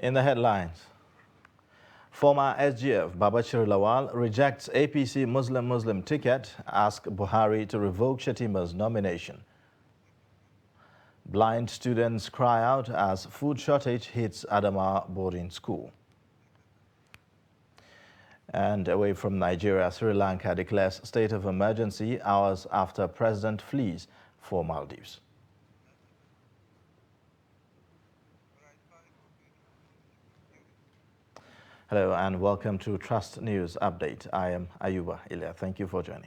In the headlines, former SGF Babachir Lawal rejects APC Muslim ticket, asks Buhari to revoke Shetima's nomination. Blind students cry out as food shortage hits Adama boarding school. And away from Nigeria, Sri Lanka declares state of emergency hours after president flees for Maldives. Hello and welcome to Trust News Update. I am Ayuba Ilya. Thank you for joining.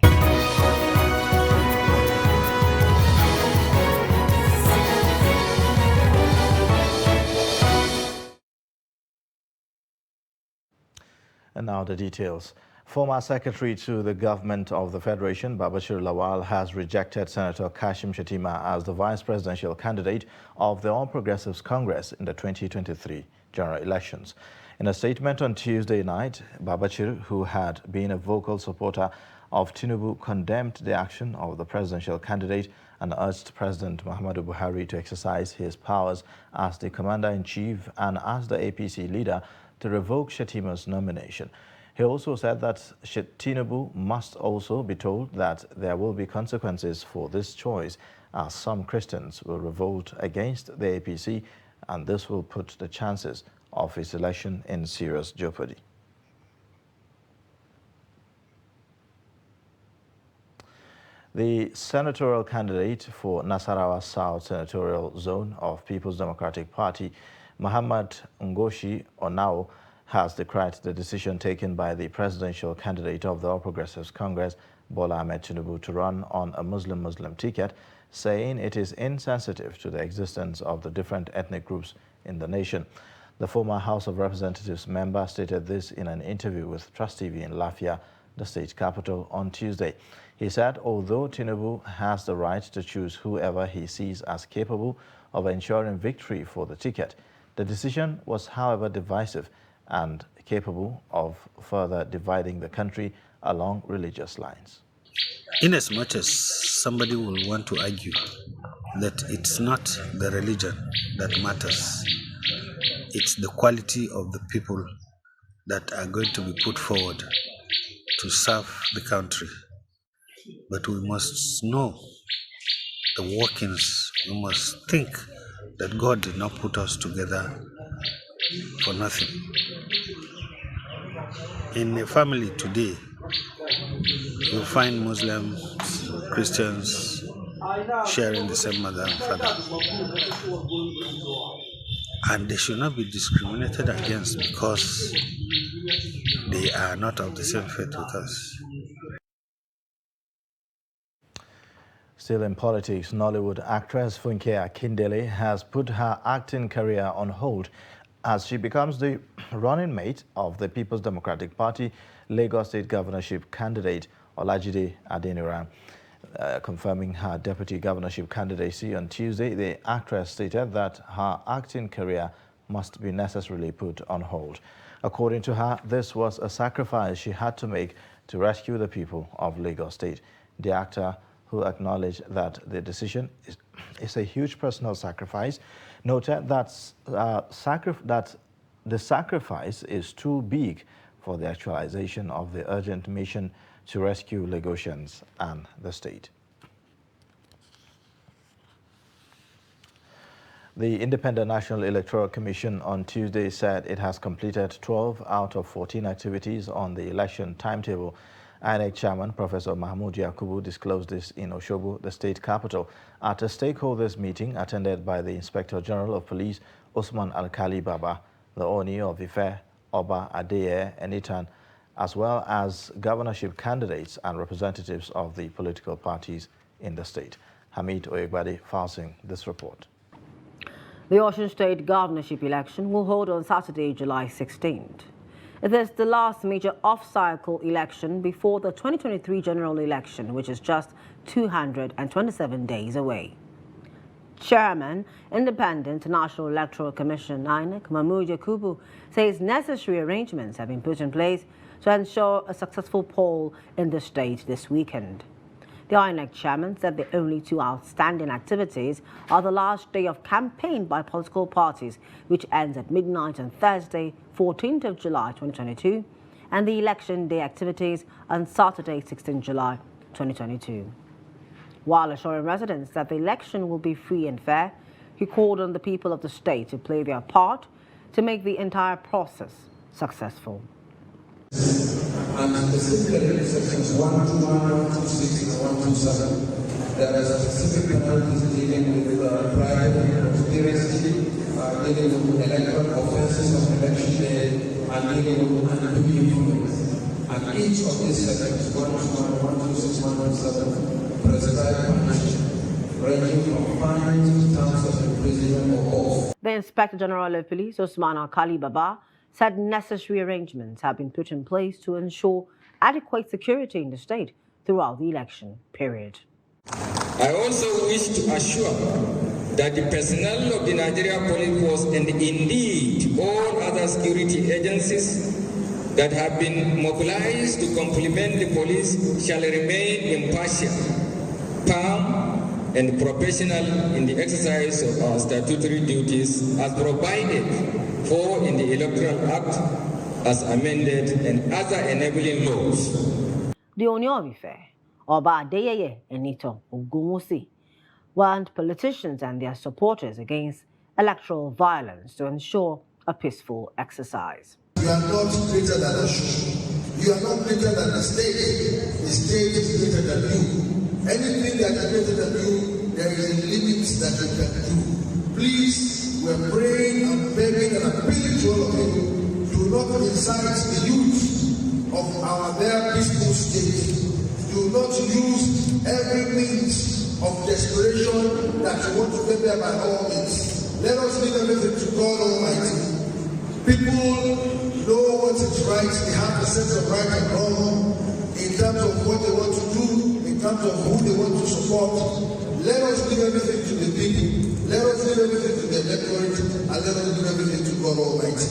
And now the details. Former Secretary to the Government of the Federation, Babachir Lawal, has rejected Senator Kashim Shettima as the vice presidential candidate of the All Progressives Congress in the 2023 general elections. In a statement on Tuesday night, Babachir, who had been a vocal supporter of Tinubu, condemned the action of the presidential candidate and urged President Muhammadu Buhari to exercise his powers as the commander-in-chief and as the APC leader to revoke Shettima's nomination. He also said that Tinubu must also be told that there will be consequences for this choice, as some Christians will revolt against the APC, and this will put the chances of his election in serious jeopardy. The senatorial candidate for Nasarawa South Senatorial Zone of People's Democratic Party, Muhammad Ngoshi Onao, has decried the decision taken by the presidential candidate of the All Progressives Congress, Bola Ahmed Tinubu, to run on a Muslim ticket, saying it is insensitive to the existence of the different ethnic groups in the nation. The former House of Representatives member stated this in an interview with Trust TV in Lafia, the state capital, on Tuesday. He said although Tinubu has the right to choose whoever he sees as capable of ensuring victory for the ticket, the decision was, however, divisive and capable of further dividing the country along religious lines. Inasmuch as somebody will want to argue that it's not the religion that matters, it's the quality of the people that are going to be put forward to serve the country. But we must know the workings. We must think that God did not put us together for nothing. In a family today, you find Muslims, Christians sharing the same mother and father. And they should not be discriminated against because they are not of the same faith with us. Still in politics, Nollywood actress Funmi Dare has put her acting career on hold as she becomes the running mate of the People's Democratic Party Lagos State Governorship candidate Olajide Adeniran. Confirming her deputy governorship candidacy on Tuesday, the actress stated that her acting career must be necessarily put on hold. According to her, this was a sacrifice she had to make to rescue the people of Lagos State. The actor, who acknowledged that the decision is a huge personal sacrifice, noted that, the sacrifice is too big for the actualization of the urgent mission to rescue Lagosians and the state. The Independent National Electoral Commission on Tuesday said it has completed 12 out of 14 activities on the election timetable. INEC Chairman Professor Mahmoud Yakubu disclosed this in Osogbo, the state capital, at a stakeholders meeting attended by the Inspector General of Police Usman Alkali Baba, the Oni of Ife, Oba Adeye Enitan, as well as governorship candidates and representatives of the political parties in the state. Hamid Oyegbade files this report. The Osun State Governorship election will hold on Saturday, July 16th. It is the last major off-cycle election before the 2023 general election, which is just 227 days away. Chairman, Independent National Electoral Commission, INEC, Mahmoud Yakubu, says necessary arrangements have been put in place to ensure a successful poll in the state this weekend. The INEC chairman said the only two outstanding activities are the last day of campaign by political parties, which ends at midnight on Thursday, 14th of July 2022, and the election day activities on Saturday, 16th July 2022. While assuring residents that the election will be free and fair, he called on the people of the state to play their part to make the entire process successful. And specifically in sections 121, 126, and 127, there are specific penalties dealing with bribery, conspiracy, dealing with electoral offences on election day, and dealing with undue influence. And each of these sections, 121, 126, 127, prescribe punishment ranging from fines to terms of imprisonment or both. The Inspector General of Police, Osman Alkali Baba, said necessary arrangements have been put in place to ensure adequate security in the state throughout the election period. I also wish to assure that the personnel of the Nigeria Police Force and indeed all other security agencies that have been mobilized to complement the police shall remain impartial, calm, and professional in the exercise of our statutory duties as provided for in the Electoral Act as amended and other enabling laws. The Onyobife, Oba Adeyeye Enito Ogunwusi, warned politicians and their supporters against electoral violence to ensure a peaceful exercise. You are not greater than Osun. You are not greater than the state. The state is greater than you. Anything that is greater than you, there is a limit that you can do. Please, we're praying and begging and appealing to all of you, do not incite the youth of our very peaceful state. Do not use every means of desperation that you want to get there by all means. Let us leave everything to God Almighty. People know what is right, they have a sense of right and wrong in terms of what they want to do, in terms of who they want to support. Let us leave everything to the people, let us leave everything to the electorate, and let us leave everything to God Almighty.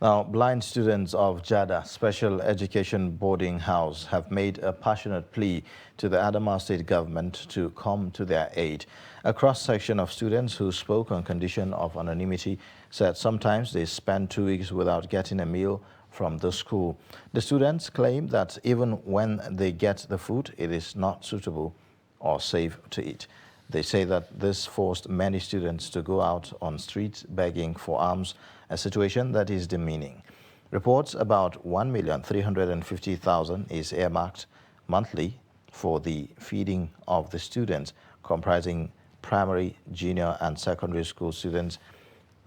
Now, blind students of Jada Special Education Boarding House have made a passionate plea to the Adamawa State government to come to their aid. A cross-section of students who spoke on condition of anonymity said sometimes they spend 2 weeks without getting a meal from the school. The students claim that even when they get the food, it is not suitable or safe to eat. They say that this forced many students to go out on streets begging for alms, a situation that is demeaning. Reports about 1,350,000 is earmarked monthly for the feeding of the students, comprising primary, junior and secondary school students,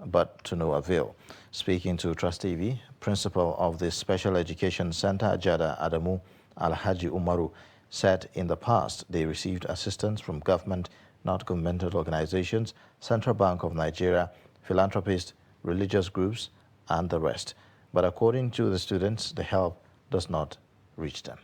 but to no avail. Speaking to Trust TV, principal of the Special Education Center, Jada Adamu Alhaji Umaru, said in the past they received assistance from government, not governmental organizations, Central Bank of Nigeria, philanthropists, religious groups, and the rest. But according to the students, the help does not reach them.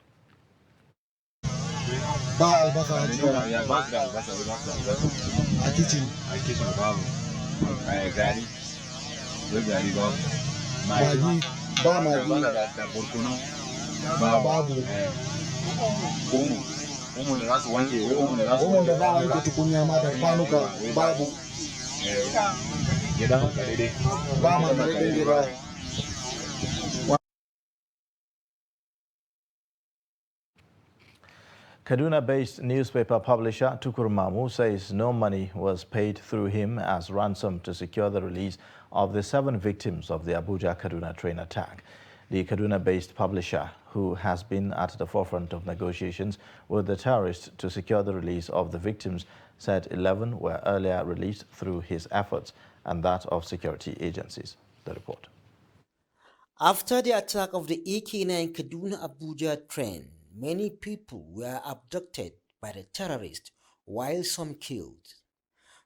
Kaduna-based newspaper publisher Tukur Mamu says no money was paid through him as ransom to secure the release of the 7 victims of the Abuja-Kaduna train attack. The Kaduna-based publisher, who has been at the forefront of negotiations with the terrorists to secure the release of the victims, said 11 were earlier released through his efforts and that of security agencies. The report. After the attack of the AK-9 Kaduna-Abuja train, many people were abducted by the terrorists, while some killed.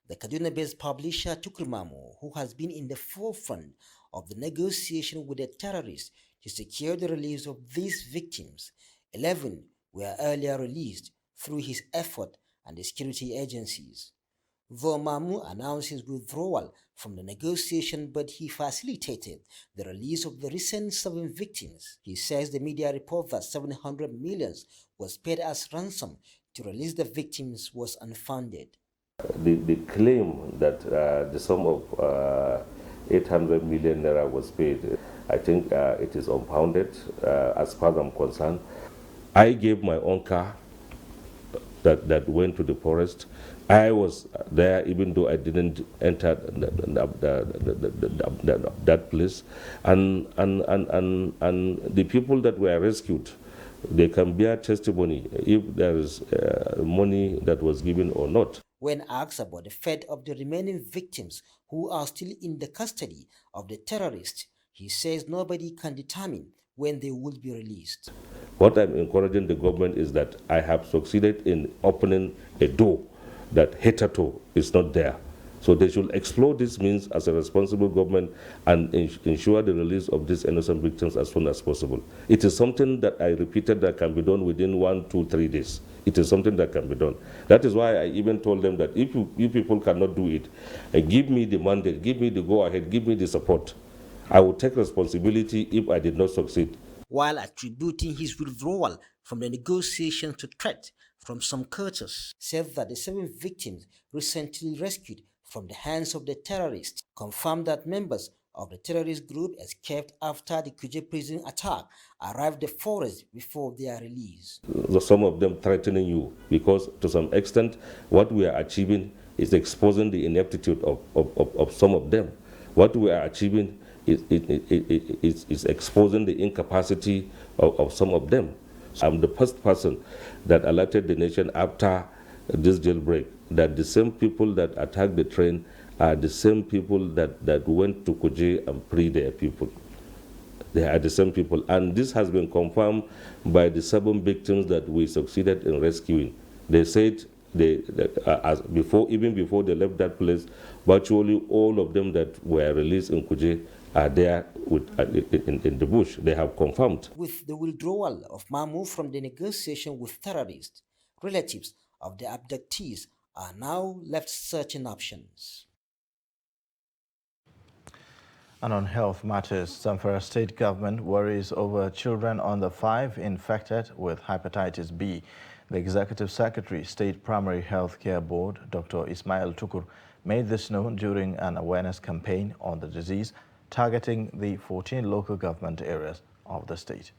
The Kaduna-based publisher Tukur Mamu, who has been in the forefront of the negotiation with the terrorists to secure the release of these victims, 11 were earlier released through his effort and the security agencies. Though Mamu announced his withdrawal from the negotiation, but he facilitated the release of the recent 7 victims. He says the media report that 700 million was paid as ransom to release the victims was unfounded. The claim that the sum of 800 million naira was paid, I think it is unfounded as far as I'm concerned. I gave my own car that went to the forest. I was there even though I didn't enter that place. And the people that were rescued, they can bear testimony if there is money that was given or not. When asked about the fate of the remaining victims who are still in the custody of the terrorists, he says nobody can determine when they will be released. What I'm encouraging the government is that I have succeeded in opening a door that hitherto is not there. So they should explore this means as a responsible government and ensure the release of these innocent victims as soon as possible. It is something that I repeated that can be done within 1, 2, 3 days. It is something that can be done. That is why I even told them that if you people cannot do it, give me the mandate, give me the go-ahead, give me the support. I will take responsibility if I did not succeed. While attributing his withdrawal from the negotiations to threat from some quarters, said that the 7 victims recently rescued from the hands of the terrorists confirmed that members of the terrorist group escaped after the Kuje prison attack arrived the forest before their release. Some of them threatening you because to some extent what we are achieving is exposing the ineptitude of some of them. What we are achieving is exposing the incapacity of some of them. I'm the first person that alerted the nation after this jailbreak that the same people that attacked the train are the same people that went to Kuje and freed their people. They are the same people. And this has been confirmed by the 7 victims that we succeeded in rescuing. They said even before they left that place, virtually all of them that were released in Kuje are there in the bush. They have confirmed. With the withdrawal of Mamu from the negotiation with terrorists, relatives of the abductees are now left searching options. And on health matters, Zamfara State government worries over children under 5 infected with hepatitis B. The Executive Secretary, State Primary Health Care Board, Dr. Ismail Tukur, made this known during an awareness campaign on the disease, targeting the 14 local government areas of the state.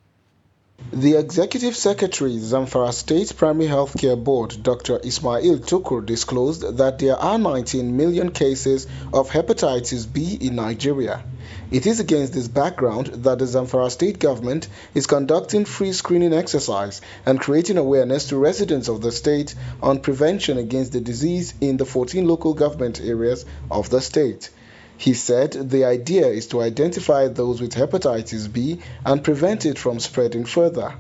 The Executive Secretary, Zamfara State Primary Health Care Board, Dr. Ismail Tukur, disclosed that there are 19 million cases of hepatitis B in Nigeria. It is against this background that the Zamfara State government is conducting free screening exercise and creating awareness to residents of the state on prevention against the disease in the 14 local government areas of the state. He said the idea is to identify those with hepatitis B and prevent it from spreading further.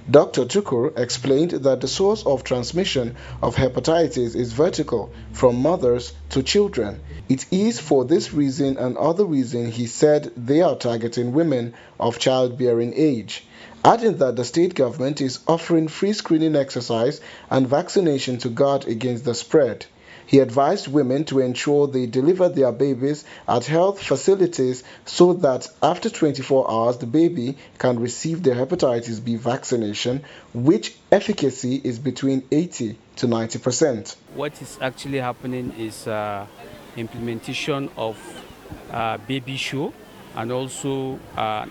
Dr. Tukur explained that the source of transmission of hepatitis is vertical, from mothers to children. It is for this reason and other reason he said they are targeting women of childbearing age, adding that the state government is offering free screening exercise and vaccination to guard against the spread. He advised women to ensure they deliver their babies at health facilities so that after 24 hours the baby can receive the hepatitis B vaccination, which efficacy is between 80 to 90%. What is actually happening is implementation of baby show and also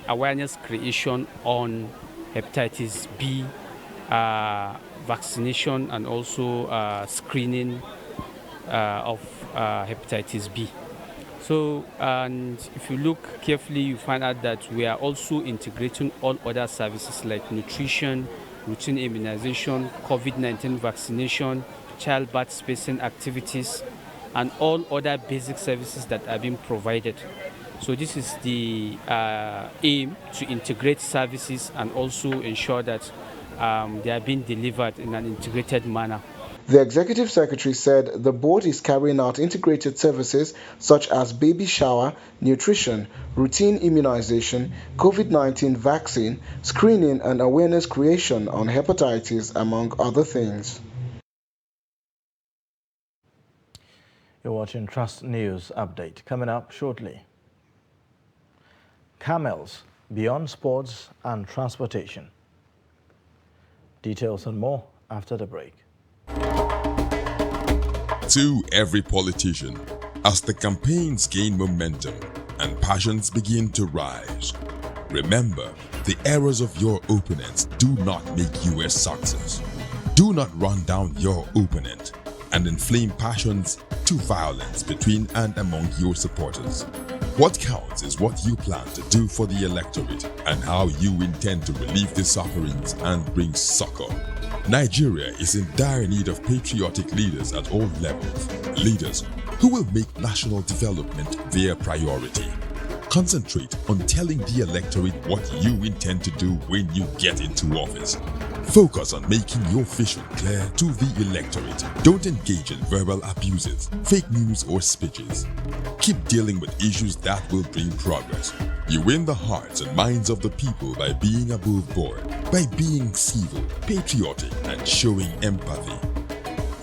awareness creation on hepatitis B, vaccination and also screening of hepatitis B. So, and if you look carefully, you find out that we are also integrating all other services like nutrition, routine immunization, COVID-19 vaccination, childbirth spacing activities, and all other basic services that are being provided. So this is the aim, to integrate services and also ensure that they are being delivered in an integrated manner. The Executive Secretary said the board is carrying out integrated services such as baby shower, nutrition, routine immunization, COVID-19 vaccine, screening and awareness creation on hepatitis, among other things. You're watching Trust News Update. Coming up shortly. Camels, beyond sports and transportation. Details and more after the break. To every politician, as the campaigns gain momentum and passions begin to rise, remember, the errors of your opponents do not make you a success. Do not run down your opponent and inflame passions to violence between and among your supporters. What counts is what you plan to do for the electorate and how you intend to relieve the sufferings and bring succor. Nigeria is in dire need of patriotic leaders at all levels, leaders who will make national development their priority. Concentrate on telling the electorate what you intend to do when you get into office. Focus on making your vision clear to the electorate. Don't engage in verbal abuses, fake news or speeches. Keep dealing with issues that will bring progress. You win the hearts and minds of the people by being above board, by being civil, patriotic, and showing empathy.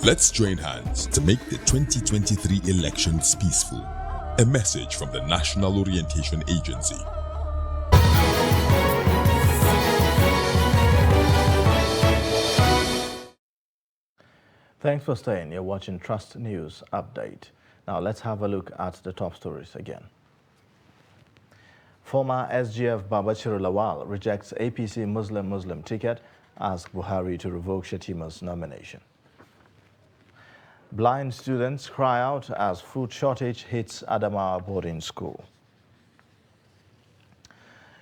Let's join hands to make the 2023 elections peaceful. A message from the National Orientation Agency. Thanks for staying. You're watching Trust News Update. Now let's have a look at the top stories again. Former SGF Babachir Lawal rejects APC Muslim ticket, asks Buhari to revoke Shetima's nomination. Blind students cry out as food shortage hits Adamawa boarding school.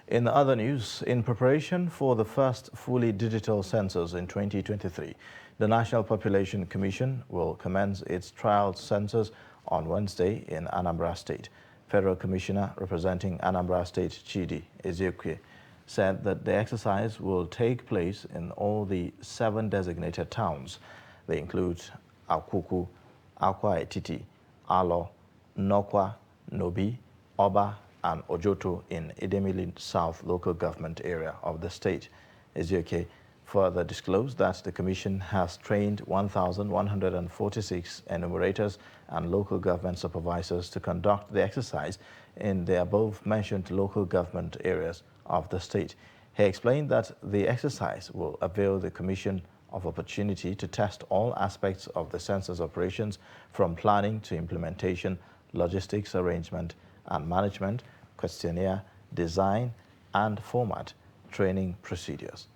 In other news, in preparation for the first fully digital census in 2023, the National Population Commission will commence its trial census on Wednesday in Anambra State. Federal Commissioner representing Anambra State, Chidi Ezekwue, said that the exercise will take place in all the 7 designated towns. They include Akuku, Akwa Etiti, Alo, Nokwa, Nobi, Oba, and Ojoto in Idemili South local government area of the state. Ezekwue further disclosed that the commission has trained 1,146 enumerators and local government supervisors to conduct the exercise in the above-mentioned local government areas of the state. He explained that the exercise will avail the commission of opportunity to test all aspects of the census operations from planning to implementation, logistics arrangement and management, questionnaire, design and format, training procedures.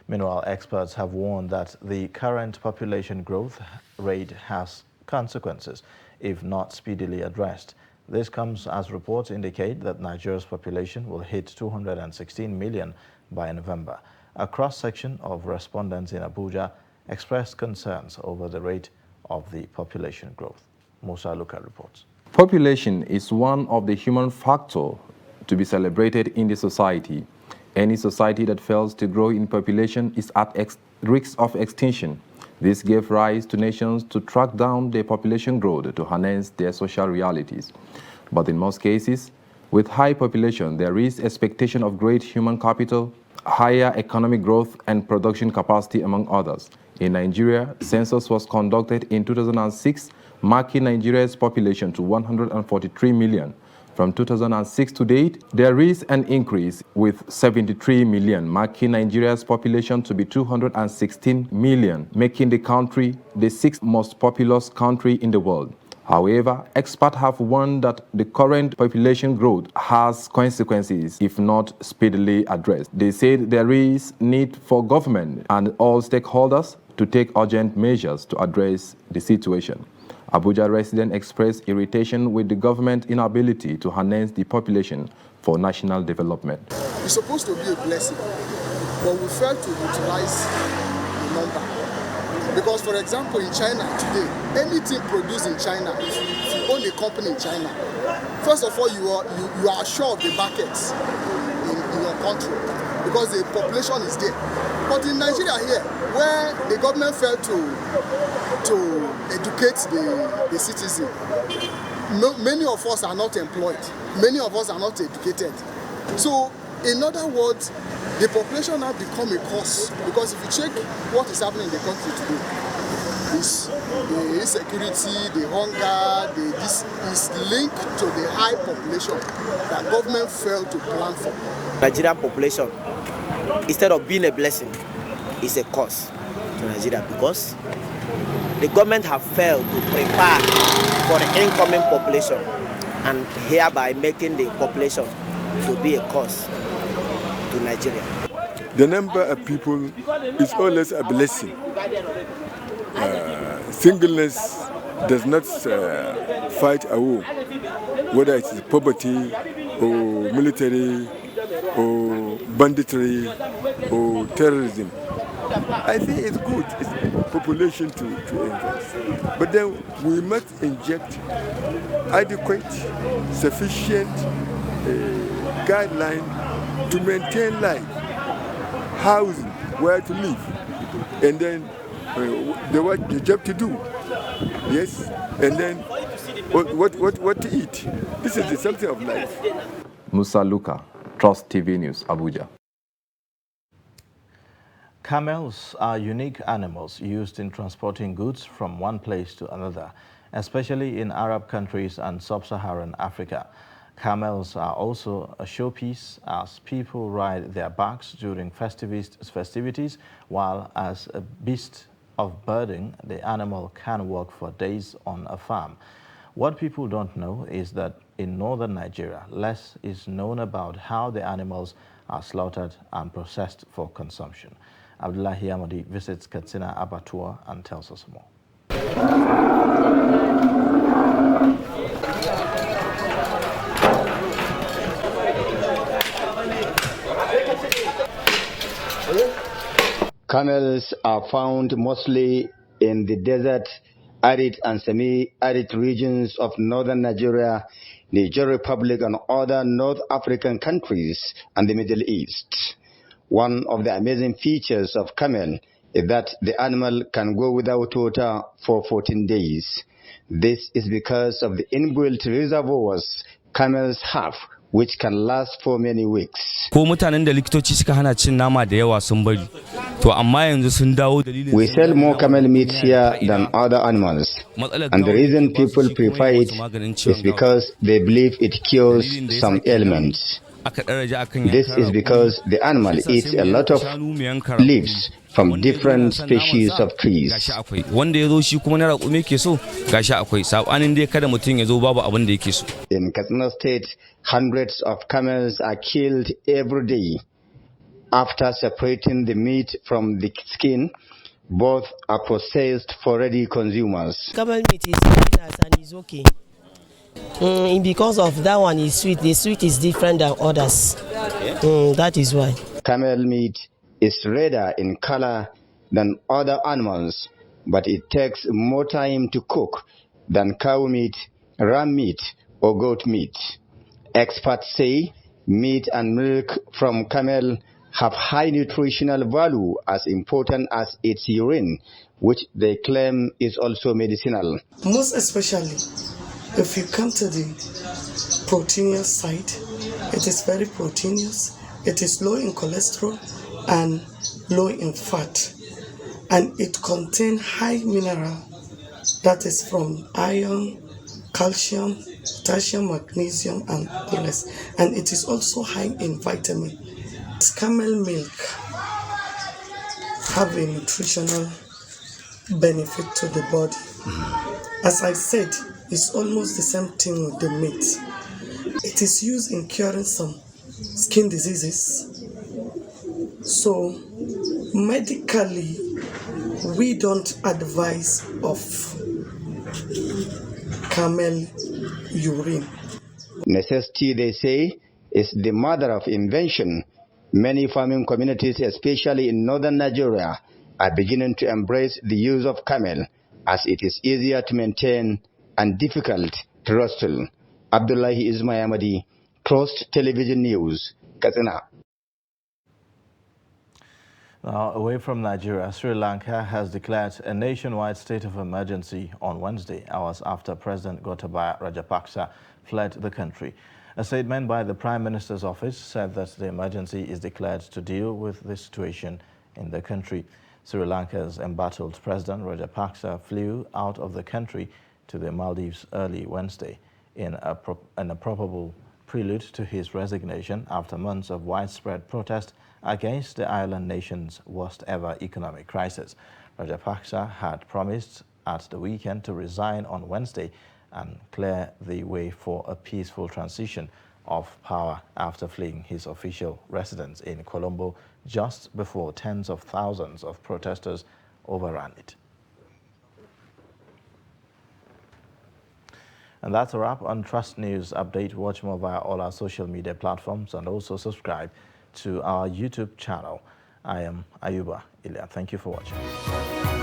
Meanwhile, experts have warned that the current population growth rate has consequences if not speedily addressed. This comes as reports indicate that Nigeria's population will hit 216 million by November. A cross-section of respondents in Abuja expressed concerns over the rate of the population growth. Musa Luka reports. Population is one of the human factors to be celebrated in the society. Any society that fails to grow in population is at risk of extinction. This gave rise to nations to track down their population growth to harness their social realities. But in most cases, with high population, there is expectation of great human capital, higher economic growth, and production capacity, among others. In Nigeria, census was conducted in 2006, marking Nigeria's population to 143 million. From 2006 to date, there is an increase with 73 million, marking Nigeria's population to be 216 million, making the country the 6th most populous country in the world. However, experts have warned that the current population growth has consequences if not speedily addressed. They said there is need for government and all stakeholders to take urgent measures to address the situation. Abuja residents expressed irritation with the government's inability to harness the population for national development. It's supposed to be a blessing, but we fail to utilize the number. Because, for example, in China today, anything produced in China, if you own a company in China, first of all, you are sure of the markets in your country because the population is there. But in Nigeria here, where the government failed to educate the citizen, many of us are not employed. Many of us are not educated. So, in other words, the population now become a cause, because if you check what is happening in the country today, is the insecurity, the hunger, this is linked to the high population that government failed to plan for. Nigerian population, instead of being a blessing, is a curse to Nigeria because the government have failed to prepare for the incoming population and hereby making the population to be a curse to Nigeria. The number of people is always a blessing. Singleness does not fight a war, whether it is poverty or military or banditry or terrorism. I think it's good, it's population to invest. But then we must inject adequate, sufficient guideline to maintain life, housing, where to live, and then the job to do, yes, and then what to eat. This is something of life. Musa Luka, Trust TV News, Abuja. Camels are unique animals used in transporting goods from one place to another, especially in Arab countries and sub-Saharan Africa. Camels are also a showpiece as people ride their backs during festivities, while as a beast of burden, the animal can work for days on a farm. What people don't know is that in northern Nigeria, less is known about how the animals are slaughtered and processed for consumption. Abdullahi Amadi visits Katsina Abattoir and tells us more. Camels are found mostly in the desert, arid and semi-arid regions of northern Nigeria, Niger Republic and other North African countries and the Middle East. One of the amazing features of camel is that the animal can go without water for 14 days. This is because of the inbuilt reservoirs camels have, which can last for many weeks. Ko mutanen da likitoci suka hana cin nama da yawa sun bari. To amma yanzu sun dawo dalilin. We sell more camel meat here than other animals, and the reason people prefer it is because they believe it cures some ailments. This is because the animal eats a lot of leaves from different species of trees. In Katsina State, hundreds of camels are killed every day. After separating the meat from the skin, both are processed for ready consumers. Camel meat is very nice and is okay. Because of that one is sweet. The sweet is different than others. That is why. Camel meat is redder in color than other animals, but it takes more time to cook than cow meat, ram meat, or goat meat. Experts say meat and milk from camel have high nutritional value, as important as its urine, which they claim is also medicinal. Most especially, if you come to the proteinous side, it is very proteinous. It is low in cholesterol and low in fat, and it contains high mineral, that is from iron, calcium, potassium, magnesium, and the rest. And it is also high in vitamin. Camel milk have a nutritional benefit to the body. As I said, it's almost the same thing with the meat. It is used in curing some skin diseases. So medically, we don't advise of camel urine. Necessity, they say, is the mother of invention. Many farming communities, especially in northern Nigeria, are beginning to embrace the use of camel, as it is easier to maintain and difficult to rustle. Abdullahi Ismail, Trust Television News, Katsina. Now, away from Nigeria, Sri Lanka has declared a nationwide state of emergency on Wednesday, hours after President Gotabaya Rajapaksa fled the country. A statement by the Prime Minister's office said that the emergency is declared to deal with the situation in the country. Sri Lanka's embattled President Rajapaksa flew out of the country to the Maldives early Wednesday in a probable prelude to his resignation after months of widespread protest against the island nation's worst-ever economic crisis. Rajapaksa had promised at the weekend to resign on Wednesday and clear the way for a peaceful transition of power after fleeing his official residence in Colombo just before tens of thousands of protesters overran it. And that's a wrap on Trust News Update. Watch more via all our social media platforms and also subscribe to our YouTube channel. I am Ayuba Ilya. Thank you for watching.